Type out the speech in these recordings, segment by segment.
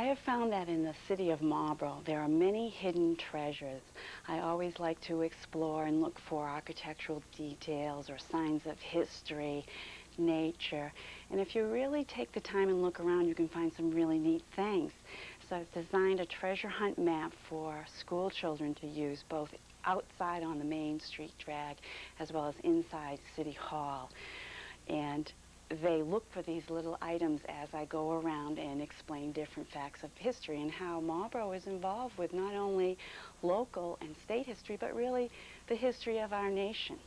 I have found that in the city of Marlborough, there are many hidden treasures. I always like to explore and look for architectural details or signs of history, nature. And if you really take the time and look around, you can find some really neat things. So I've designed a treasure hunt map for school children to use, both outside on the Main Street drag as well as inside City Hall. And they look for these little items as I go around and explain different facts of history and how Marlborough is involved with not only local and state history, but really the history of our nation.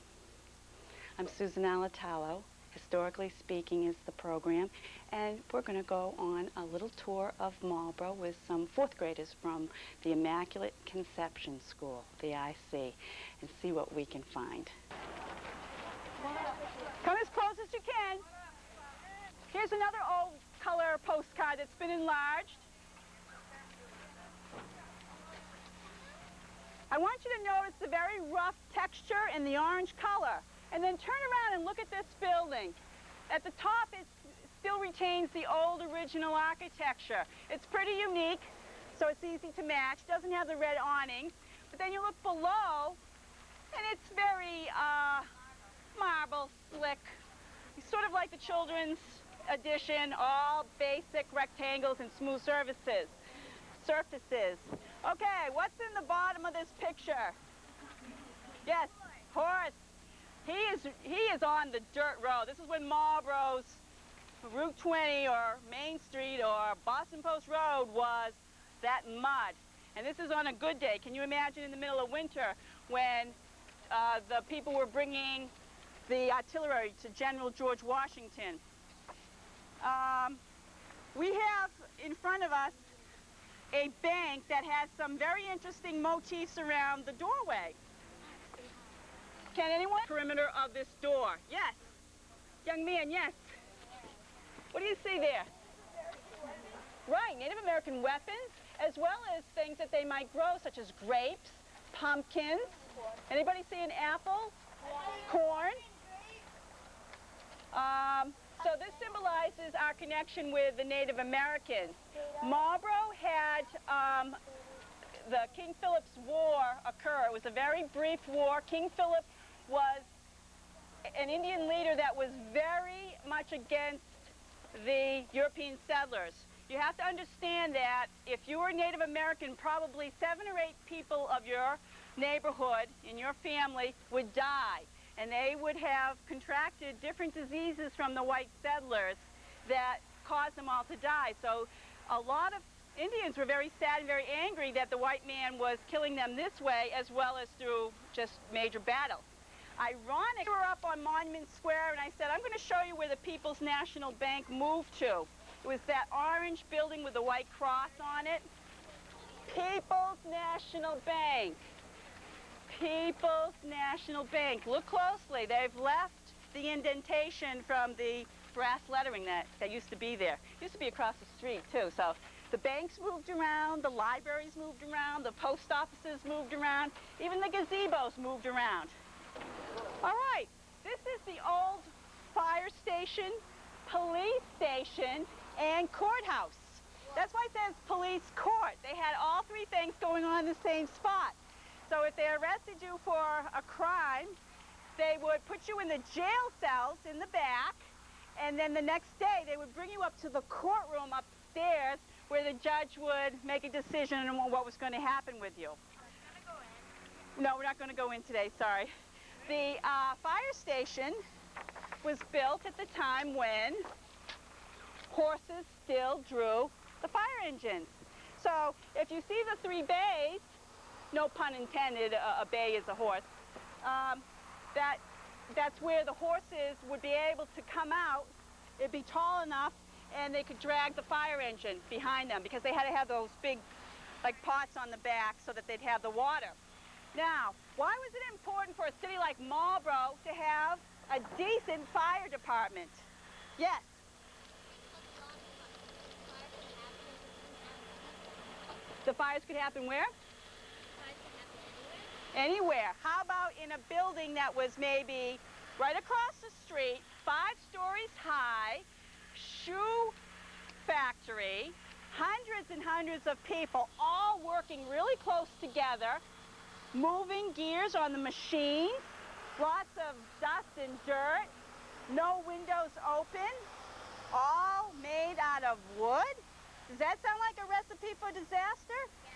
I'm Susan Alatalo. Historically Speaking is the program, and we're going to go on a little tour of Marlborough with some fourth graders from the Immaculate Conception School, the IC, and see what we can find. Come as close as you can. Here's another old color postcard that's been enlarged. I want you to notice the very rough texture and the orange color. And then turn around and look at this building. At the top, it still retains the old original architecture. It's pretty unique, so it's easy to match. Doesn't have the red awning. But then you look below, and it's very marble, slick. Sort of like the children's edition, all basic rectangles and smooth surfaces. Okay, what's in the bottom of this picture? Yes, horse. He is on the dirt road. This is when Marlborough's Route 20 or Main Street or Boston Post Road was that mud. And this is on a good day. Can you imagine in the middle of winter when the people were bringing the artillery to General George Washington? We have in front of us a bank that has some very interesting motifs around the doorway. Can anyone? Perimeter of this door. Yes. Young man, yes. What do you see there? Right, Native American weapons, as well as things that they might grow, such as grapes, pumpkins. Anybody see an apple? Corn. So this symbolizes our connection with the Native Americans. Marlborough had the King Philip's War occur. It was a very brief war. King Philip was an Indian leader that was very much against the European settlers. You have to understand that if you were Native American, probably 7 or 8 people of your neighborhood in your family would die. And they would have contracted different diseases from the white settlers that caused them all to die. So a lot of Indians were very sad and very angry that the white man was killing them this way, as well as through just major battles. Ironic, we were up on Monument Square, and I said, I'm going to show you where the People's National Bank moved to. It was that orange building with the white cross on it. People's National Bank. People's National Bank. Look closely. They've left the indentation from the brass lettering that used to be there. It used to be across the street, too. So the banks moved around, the libraries moved around, the post offices moved around, even the gazebos moved around. All right, this is the old fire station, police station, and courthouse. That's why it says police court. They had all 3 things going on in the same spot. So if they arrested you for a crime, they would put you in the jail cells in the back, and then the next day they would bring you up to the courtroom upstairs where the judge would make a decision on what was going to happen with you. No, we're not going to go in today, sorry. The fire station was built at the time when horses still drew the fire engines. So if you see the 3 bays, no pun intended, a bay is a horse, that's where the horses would be able to come out. It'd be tall enough, and they could drag the fire engine behind them because they had to have those big, like, pots on the back so that they'd have the water. Now, why was it important for a city like Marlborough to have a decent fire department? Yes? The fires could happen where? Anywhere. How about in a building that was maybe right across the street, 5 stories high, shoe factory, hundreds and hundreds of people all working really close together, moving gears on the machine, lots of dust and dirt, no windows open, all made out of wood. Does that sound like a recipe for disaster? Yeah.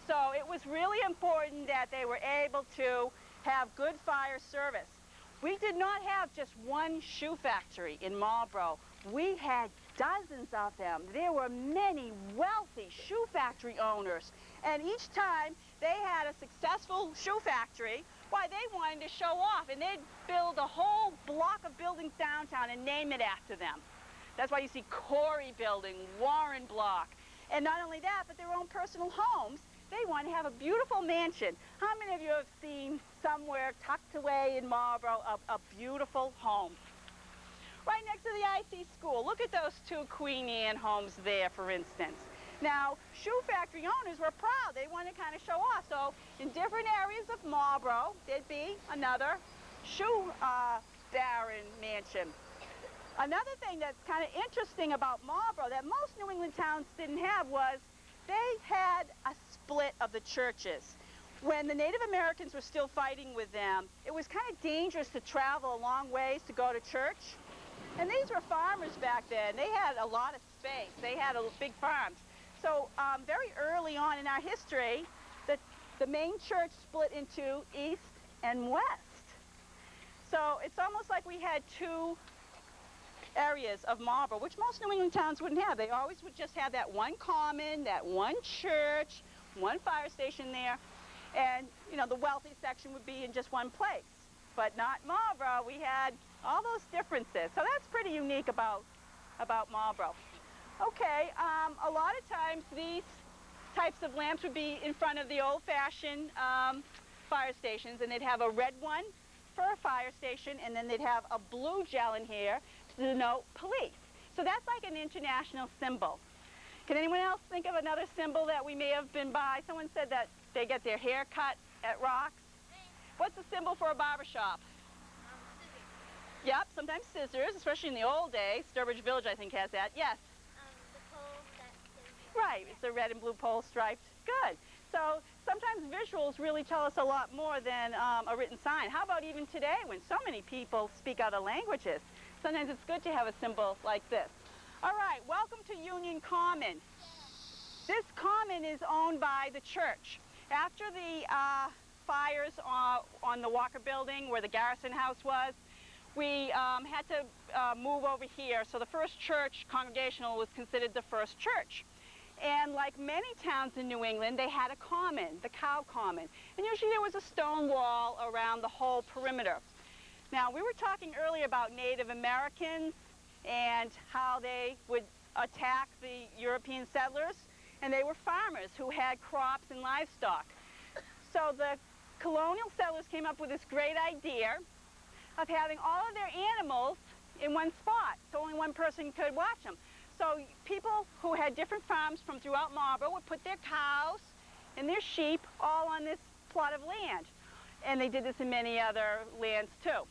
So it was really important that they were able to have good fire service. We did not have just one shoe factory in Marlborough. We had dozens of them. There were many wealthy shoe factory owners. And each time they had a successful shoe factory, why, they wanted to show off. And they'd build a whole block of buildings downtown and name it after them. That's why you see Corey Building, Warren Block. And not only that, but their own personal homes. They want to have a beautiful mansion. How many of you have seen somewhere tucked away in Marlborough a beautiful home? Right next to the IC school. Look at those two Queen Anne homes there, for instance. Now, shoe factory owners were proud. They wanted to kind of show off. So in different areas of Marlborough, there'd be another shoe baron mansion. Another thing that's kind of interesting about Marlborough that most New England towns didn't have was they had a split of the churches. When the Native Americans were still fighting with them, it was kind of dangerous to travel a long ways to go to church. And these were farmers back then. They had a lot of space. They had big farms. So very early on in our history, the main church split into east and west. So it's almost like we had two areas of Marlborough, which most New England towns wouldn't have. They always would just have that one common, that one church, one fire station there, and you know, the wealthy section would be in just one place. But not Marlborough. We had all those differences. So that's pretty unique about Marlborough. Okay, a lot of times these types of lamps would be in front of the old-fashioned fire stations, and they'd have a red one for a fire station, and then they'd have a blue gel in here to denote police. So that's like an international symbol. Can anyone else think of another symbol that we may have been by? Someone said that they get their hair cut at Rocks. What's the symbol for a barber shop? Scissors. Yep, sometimes scissors, especially in the old days. Sturbridge Village, I think, has that. Yes? The pole that... Right, it's a red and blue pole striped. Good. So sometimes visuals really tell us a lot more than a written sign. How about even today when so many people speak other languages? Sometimes it's good to have a symbol like this. All right, welcome to Union Common. This common is owned by the church. After the fires on the Walker Building where the Garrison House was, we had to move over here. So the first church, Congregational, was considered the first church. And like many towns in New England, they had a common, the Cow Common. And usually there was a stone wall around the whole perimeter. Now, we were talking earlier about Native Americans and how they would attack the European settlers. And they were farmers who had crops and livestock. So the colonial settlers came up with this great idea of having all of their animals in one spot, so only one person could watch them. So people who had different farms from throughout Marlborough would put their cows and their sheep all on this plot of land. And they did this in many other lands too.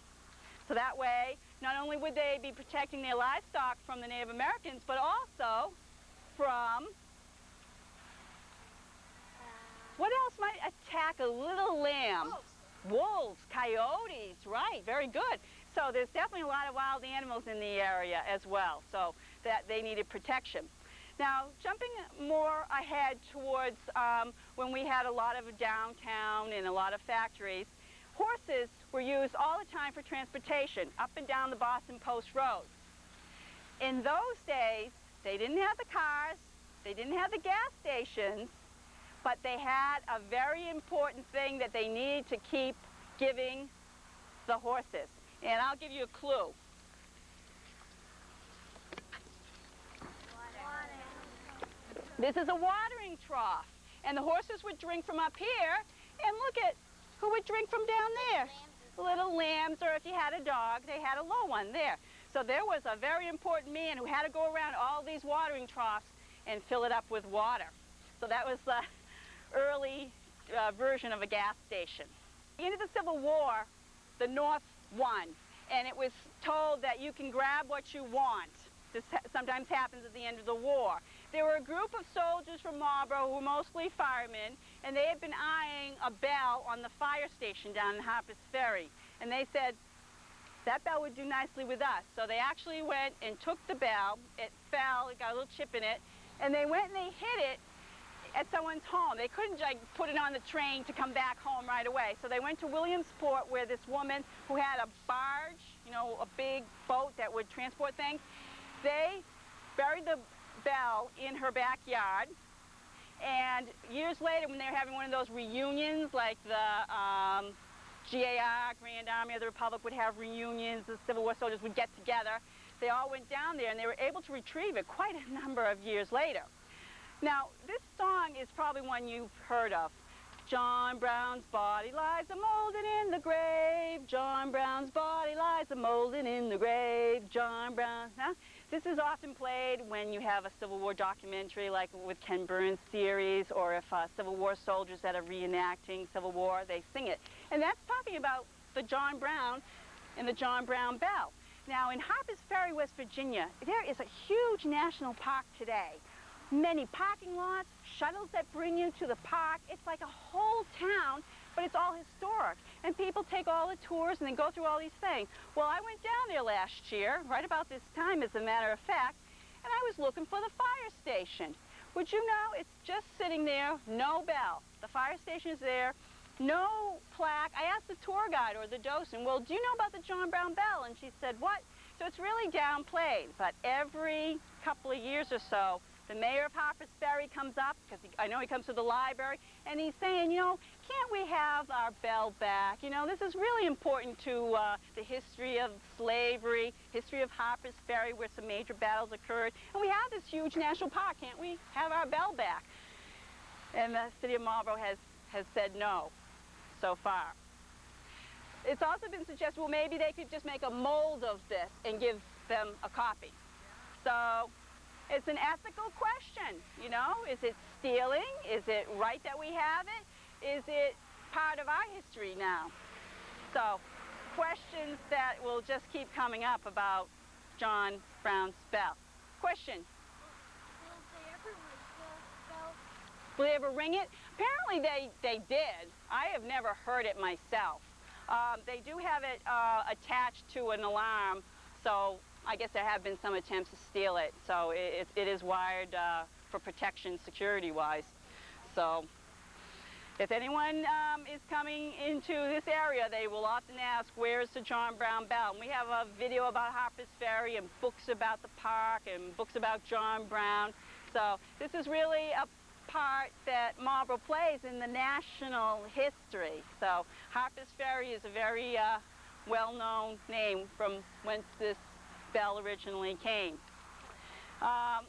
So that way, not only would they be protecting their livestock from the Native Americans, but also from... what else might attack a little lamb? Wolves, coyotes, right, very good. So there's definitely a lot of wild animals in the area as well, so that they needed protection. Now, jumping more ahead towards when we had a lot of downtown and a lot of factories, horses were used all the time for transportation up and down the Boston Post Road. In those days, they didn't have the cars, they didn't have the gas stations, but they had a very important thing that they needed to keep giving the horses. And I'll give you a clue. Water. This is a watering trough. And the horses would drink from up here. And look at who would drink from down there. Little lambs, or if you had a dog, they had a low one there. So there was a very important man who had to go around all these watering troughs and fill it up with water. So that was the early version of a gas station. At the end of the Civil War, the North won, and it was told that you can grab what you want. This sometimes happens at the end of the war. there were a group of soldiers from Marlborough who were mostly firemen, and they had been eyeing a bell on the fire station down in Harper's Ferry. And they said, that bell would do nicely with us. So they actually went and took the bell. It fell, it got a little chip in it, and they went and they hid it at someone's home. They couldn't like put it on the train to come back home right away. So they went to Williamsport, where this woman who had a barge, you know, a big boat that would transport things, they buried the bell in her backyard. And years later, when they were having one of those reunions, like the GAR, Grand Army of the Republic, would have reunions, the Civil War soldiers would get together, they all went down there and they were able to retrieve it quite a number of years later. Now, this song is probably one you've heard of. John Brown's body lies a-moldering in the grave. John Brown's body lies a-moldering in the grave. John Brown. Huh? This is often played when you have a Civil War documentary, like with Ken Burns' series, or if Civil War soldiers that are reenacting Civil War, they sing it. And that's talking about the John Brown and the John Brown Bell. Now, in Harper's Ferry, West Virginia, there is a huge national park today. Many parking lots, shuttles that bring you to the park. It's like a whole town, but it's all historic. And people take all the tours and they go through all these things. Well, I went down there last year, right about this time as a matter of fact, and I was looking for the fire station. Would you know, it's just sitting there, no bell. The fire station is there, no plaque. I asked the tour guide or the docent, well, do you know about the John Brown Bell? And she said, what? So it's really downplayed, but every couple of years or so, the mayor of Harper's Ferry comes up, because I know he comes to the library, and he's saying, you know, can't we have our bell back? You know, this is really important to the history of slavery, history of Harper's Ferry, where some major battles occurred. And we have this huge national park. Can't we have our bell back? And the city of Marlborough has said no so far. It's also been suggested, well, maybe they could just make a mold of this and give them a copy. So it's an ethical question, you know? Is it stealing? Is it right that we have it? Is it part of our history now? So, questions that will just keep coming up about John Brown's bell. Question? Will they ever ring it? Apparently they did. I have never heard it myself. They do have it attached to an alarm, so I guess there have been some attempts to steal it, so it is wired for protection security-wise. So if anyone is coming into this area, they will often ask, where's the John Brown Bell? And we have a video about Harper's Ferry and books about the park and books about John Brown. So this is really a part that Marlborough plays in the national history. So Harper's Ferry is a very well-known name from whence this bell originally came.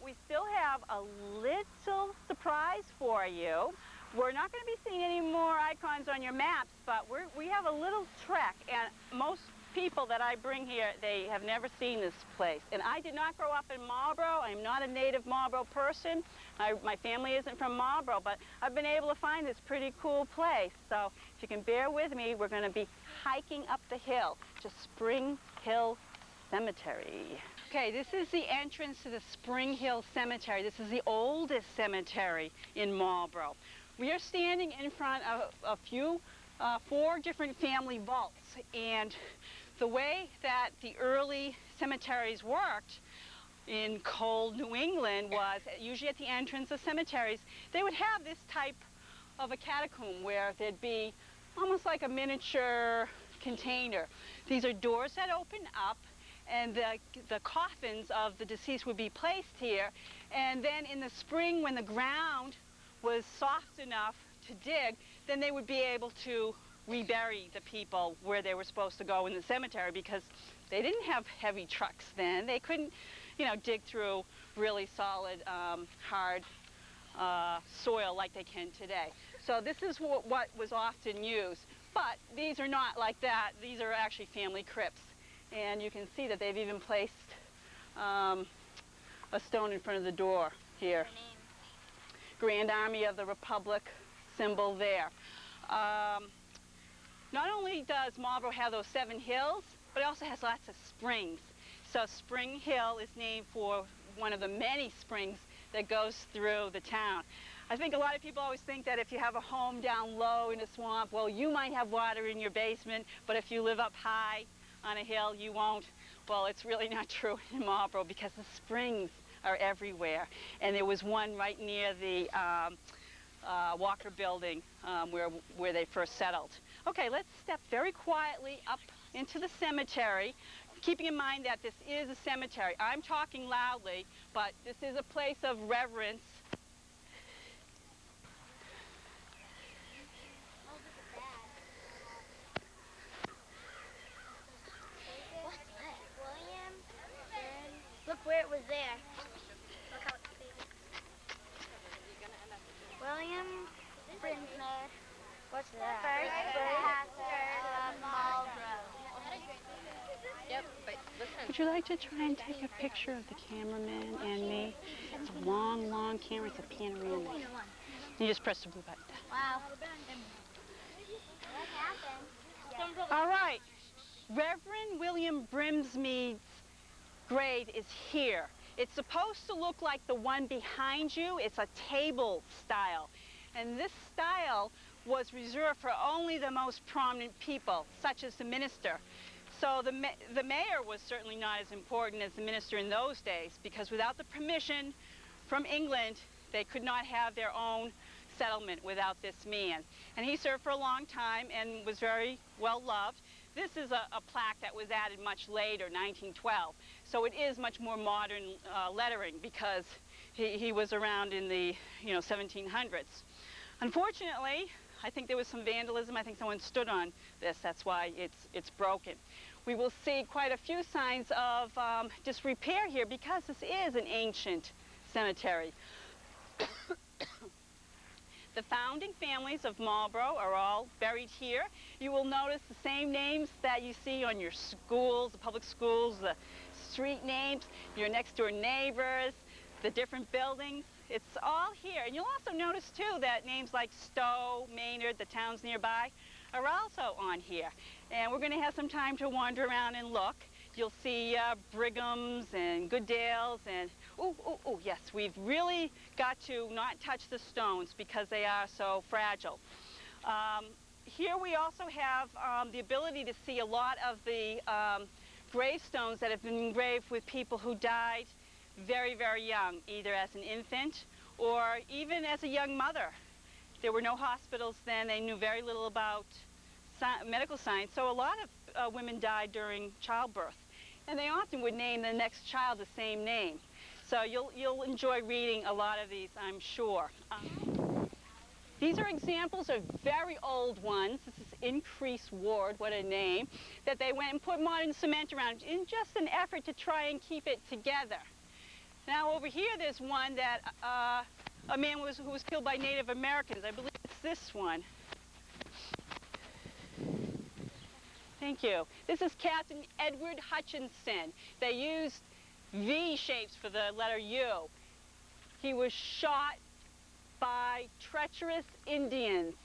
We still have a little surprise for you. We're not going to be seeing any more icons on your maps, but we have a little trek, and most people that I bring here, they have never seen this place. And I did not grow up in Marlborough. I'm not a native Marlborough person. My family isn't from Marlborough, but I've been able to find this pretty cool place. So if you can bear with me, we're going to be hiking up the hill to Spring Hill Cemetery. Okay, this is the entrance to the Spring Hill Cemetery. This is the oldest cemetery in Marlborough. We are standing in front of four different family vaults, and the way that the early cemeteries worked in cold New England was, usually at the entrance of cemeteries, they would have this type of a catacomb where there'd be almost like a miniature container. These are doors that open up, and the coffins of the deceased would be placed here, and then in the spring, when the ground was soft enough to dig, then they would be able to rebury the people where they were supposed to go in the cemetery, because they didn't have heavy trucks then. They couldn't, you know, dig through really solid, hard soil like they can today. So this is what was often used. But these are not like that. These are actually family crypts. And you can see that they've even placed a stone in front of the door here. Grand Army of the Republic symbol there. Not only does Marlborough have those 7 hills, but it also has lots of springs. So Spring Hill is named for one of the many springs that goes through the town. I think a lot of people always think that if you have a home down low in a swamp, well, you might have water in your basement, but if you live up high on a hill, you won't. Well, it's really not true in Marlborough because the springs are everywhere. And there was one right near the Walker building where they first settled. Okay, let's step very quietly up into the cemetery, keeping in mind that this is a cemetery. I'm talking loudly, but this is a place of reverence. Look where it was there. Look how it's faded. William Brinsner. What's that? First pastor of Marlborough. Yep, but listen. Would you like to try and take a picture of the cameraman and me? It's a long, long camera. It's a panorama. You just press the blue button. Wow. What happened? All right. Reverend William Brimsmead's grave is here. It's supposed to look like the one behind you. It's a table style. And this style was reserved for only the most prominent people, such as the minister. So the mayor was certainly not as important as the minister in those days, because without the permission from England, they could not have their own settlement without this man. And he served for a long time and was very well loved. This is a plaque that was added much later, 1912. So it is much more modern lettering because he was around in the 1700s. Unfortunately, I think there was some vandalism. I think someone stood on this. That's why it's broken. We will see quite a few signs of disrepair here because this is an ancient cemetery. The founding families of Marlborough are all buried here. You will notice the same names that you see on your schools, the public schools, the street names, your next door neighbors, the different buildings. It's all here. And you'll also notice too that names like Stowe, Maynard, the towns nearby, are also on here. And we're going to have some time to wander around and look. You'll see Brigham's and Goodale's and, yes, we've really got to not touch the stones because they are so fragile. Here we also have the ability to see a lot of the gravestones that have been engraved with people who died very, very young, either as an infant or even as a young mother. There were no hospitals then. They knew very little about medical science, so a lot of women died during childbirth. And they often would name the next child the same name. So you'll enjoy reading a lot of these, I'm sure. These are examples of very old ones. This is Increase Ward, what a name, that they went and put modern cement around in just an effort to try and keep it together. Now over here there's one that a man who was killed by Native Americans. I believe it's this one. Thank you. This is Captain Edward Hutchinson. They used V shapes for the letter U. He was shot by treacherous Indians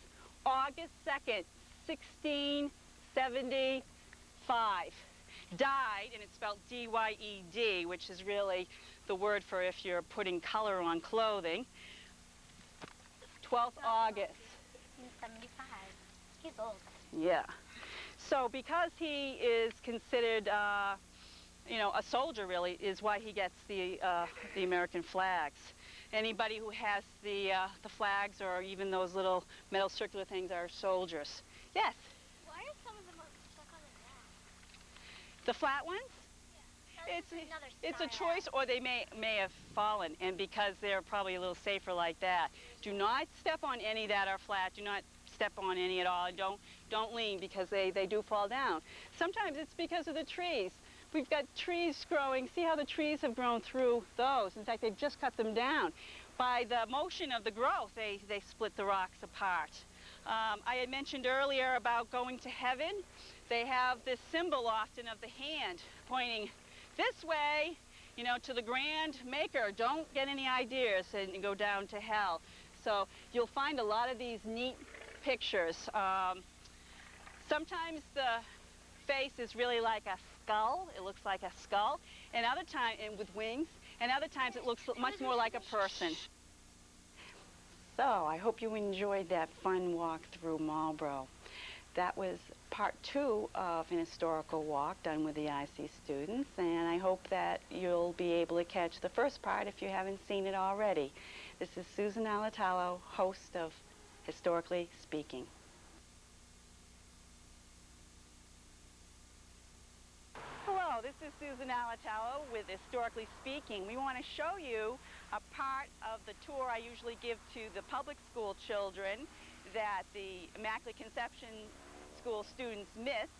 August 2nd, 1675. Dyed, and it's spelled D-Y-E-D, which is really the word for if you're putting color on clothing. 12th August. 75. He's old. Yeah. So because he is considered, a soldier really, is why he gets the American flags. Anybody who has the flags or even those little metal circular things are soldiers. Yes? Why are some of them stuck on the ground? The flat ones? Yeah. It's a choice, or they may have fallen, and because they're probably a little safer like that. Do not step on any that are flat. Do not step on any at all, and don't lean because they do fall down. Sometimes it's because of the trees. We've got trees growing. See how the trees have grown through those. In fact, they've just cut them down. By the motion of the growth, they split the rocks apart. I had mentioned earlier about going to heaven. They have this symbol often of the hand pointing this way, to the grand maker. Don't get any ideas and go down to hell. So you'll find a lot of these neat pictures. Sometimes the face is really like a skull. It looks like a skull. And other times, and with wings. and other times it looks much more like a person. So I hope you enjoyed that fun walk through Marlborough. That was part 2 of an historical walk done with the IC students, and I hope that you'll be able to catch the first part if you haven't seen it already. This is Susan Alatalo, host of Historically Speaking. Hello, this is Susan Alatalo with Historically Speaking. We want to show you a part of the tour I usually give to the public school children that the Immaculate Conception School students missed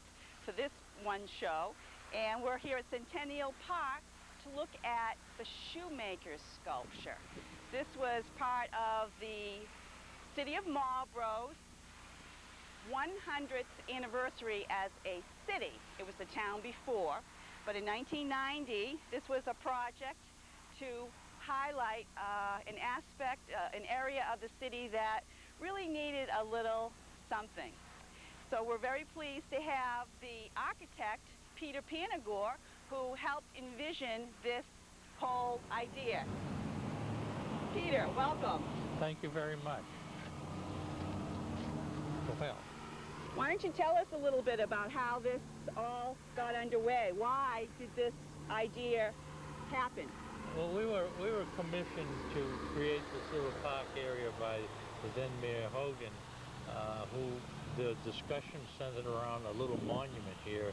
for this one show. And we're here at Centennial Park to look at the shoemaker's sculpture. This was part of the city of Marlborough's 100th anniversary as a city. It was the town before, but in 1990 this was a project to highlight an aspect, an area of the city that really needed a little something. So we're very pleased to have the architect, Peter Panagore, who helped envision this whole idea. Peter, welcome. Thank you very much. Well, Why don't you tell us a little bit about how this all got underway? Why did this idea happen? well, we were commissioned to create this little park area by the then Mayor Hogan, who the discussion centered around a little monument here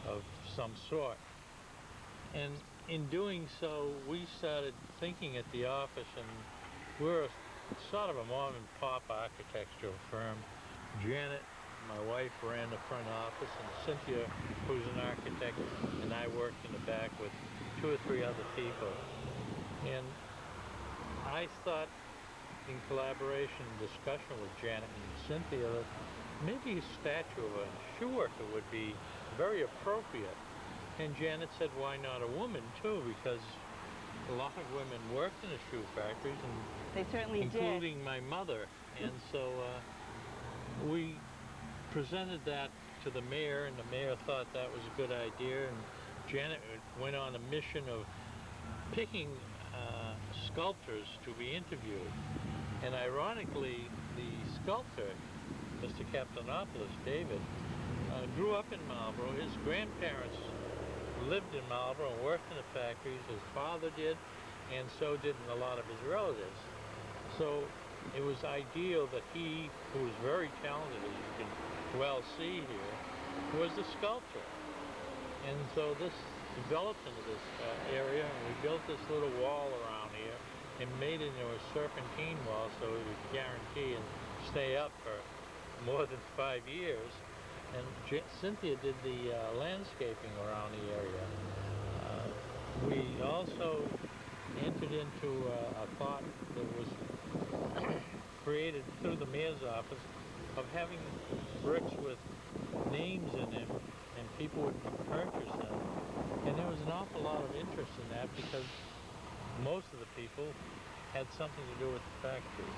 of some sort. And in doing so, we started thinking at the office, and we're sort of a mom and pop architectural firm. Janet, my wife, ran the front office, and Cynthia, who's an architect, and I worked in the back with 2 or 3 other people. And I thought, in collaboration and discussion with Janet and Cynthia, that maybe a statue of a shoe worker would be very appropriate. And Janet said, why not a woman too? Because a lot of women worked in the shoe factories, and They certainly including my mother. And so we presented that to the mayor, and the mayor thought that was a good idea. And Janet went on a mission of picking sculptors to be interviewed. And ironically, the sculptor, Mr. Captainopoulos, David, grew up in Marlborough. His grandparents lived in Marlborough and worked in the factories. His father did, and so did a lot of his relatives. So it was ideal that he, who was very talented, as you can well see here, was the sculptor. And so this developed into this area, and we built this little wall around here and made it into a serpentine wall so it would guarantee and stay up for more than 5 years. And Cynthia did the landscaping around the area. We also entered into a thought that was created through the mayor's office of having bricks with names in them, and people would purchase them. And there was an awful lot of interest in that because most of the people had something to do with the factory.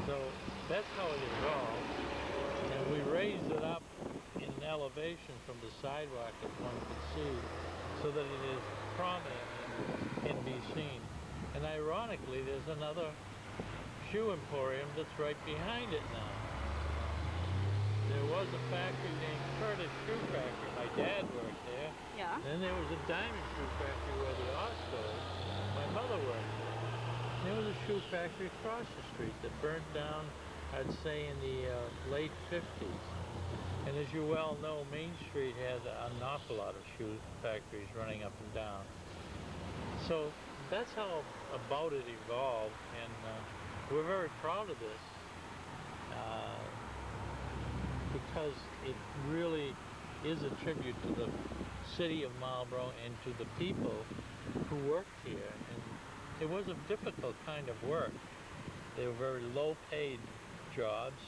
So that's how it evolved. And we raised it up in elevation from the sidewalk, as one could see, so that it is prominent and can be seen. And ironically, there's another shoe emporium that's right behind it now. There was a factory named Curtis Shoe Factory. My dad worked there. Yeah. Then there was a diamond shoe factory where the Oscar is. My mother worked there. There was a shoe factory across the street that burnt down, I'd say, in the late 50s. And as you well know, Main Street had an awful lot of shoe factories running up and down. So that's how about it evolved, and we're very proud of this because it really is a tribute to the city of Marlborough and to the people who worked here. And it was a difficult kind of work. They were very low-paid jobs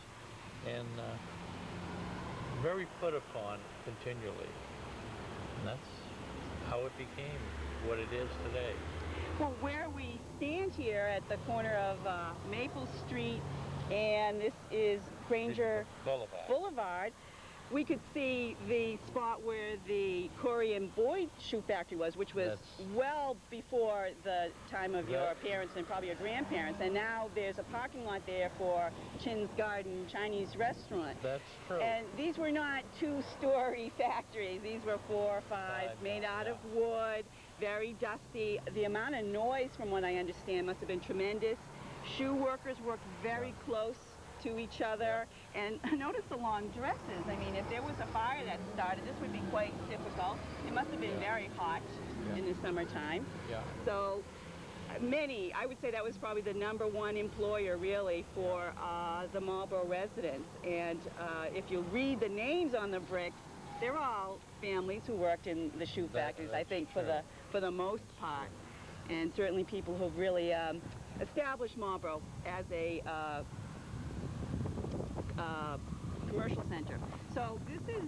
and very put upon continually. And that's how it became what it is today. Well, where we stand here at the corner of Maple Street, and this is Granger Boulevard. Boulevard, we could see the spot where the Corey and Boyd shoe factory was, which was well before the time of your parents and probably your grandparents. And now there's a parking lot there for Chin's Garden Chinese restaurant. That's true. And these were not two-story factories. These were 4 or 5, made out of wood, very dusty. The amount of noise, from what I understand, must have been tremendous. Shoe workers worked very close to each other. And notice the long dresses. I mean, if there was a fire that started, this would be quite difficult. It must have been very hot in the summertime. So many, I would say that was probably the #1 employer, really, for the Marlborough residents. And if you read the names on the bricks, they're all families who worked in the shoe factories, I think, for the most part. And certainly people who've really established Marlborough as a commercial center. So this is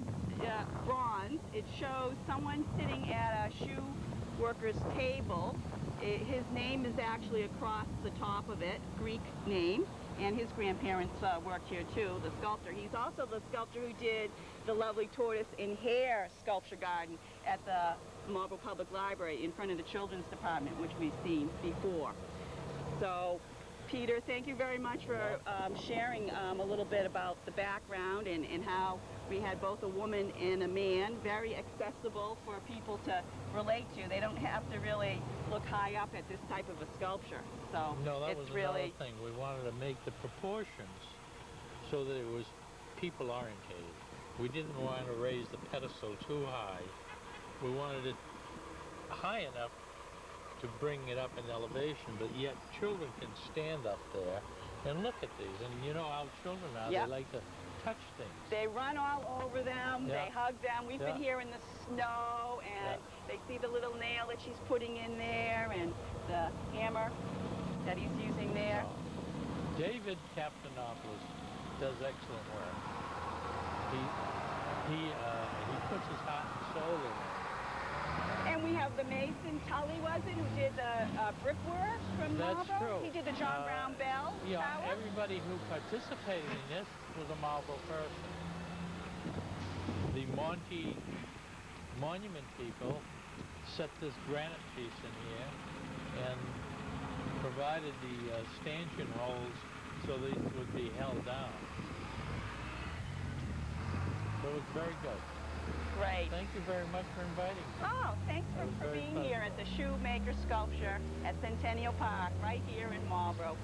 bronze. It shows someone sitting at a shoe worker's table. His name is actually across the top of it, Greek name, and his grandparents worked here too, the sculptor. He's also the sculptor who did the lovely tortoise and hare sculpture garden at the Marlborough Public Library in front of the children's department, which we've seen before. So, Peter, thank you very much for sharing a little bit about the background and how we had both a woman and a man, very accessible for people to relate to. They don't have to really look high up at this type of a sculpture. So no, that it's was really another thing. We wanted to make the proportions so that it was people-orientated. We didn't want to raise the pedestal too high. We wanted it high enough to bring it up in elevation, but yet children can stand up there and look at these. And you know how children are, they like to touch things. They run all over them, they hug them. We've been here in the snow, and they see the little nail that she's putting in there and the hammer that he's using there. David Captainopoulos does excellent work. He puts his heart and soul in it. And we have the mason, Tully was it, who did the brickwork from Marlborough? That's true. He did the John Brown Bell tower? Everybody who participated in this was a Marlborough person. The Monty Monument people set this granite piece in here and provided the stanchion holes so these would be held down. So it was very good. Great. Thank you very much for inviting me. Oh, thanks for being here at the Shoemaker Sculpture at Centennial Park, right here in Marlborough.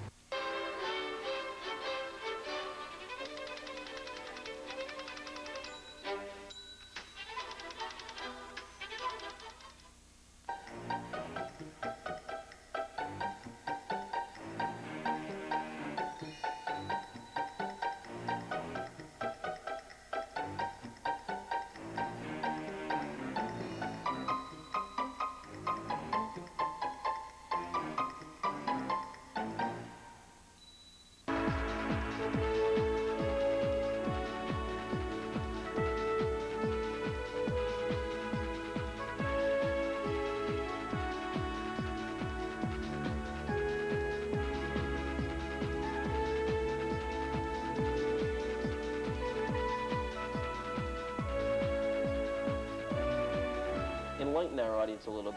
Enlighten our audience a little.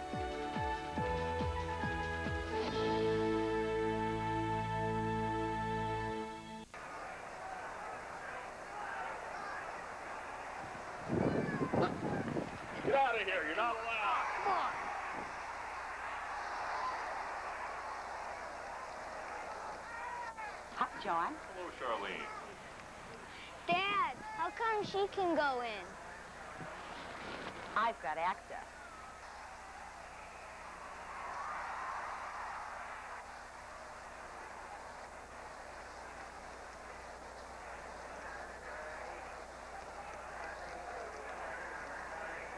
Get out of here, you're not allowed. Come on. Hi, John. Hello, Charlene. Dad, how come she can go in? I've got access.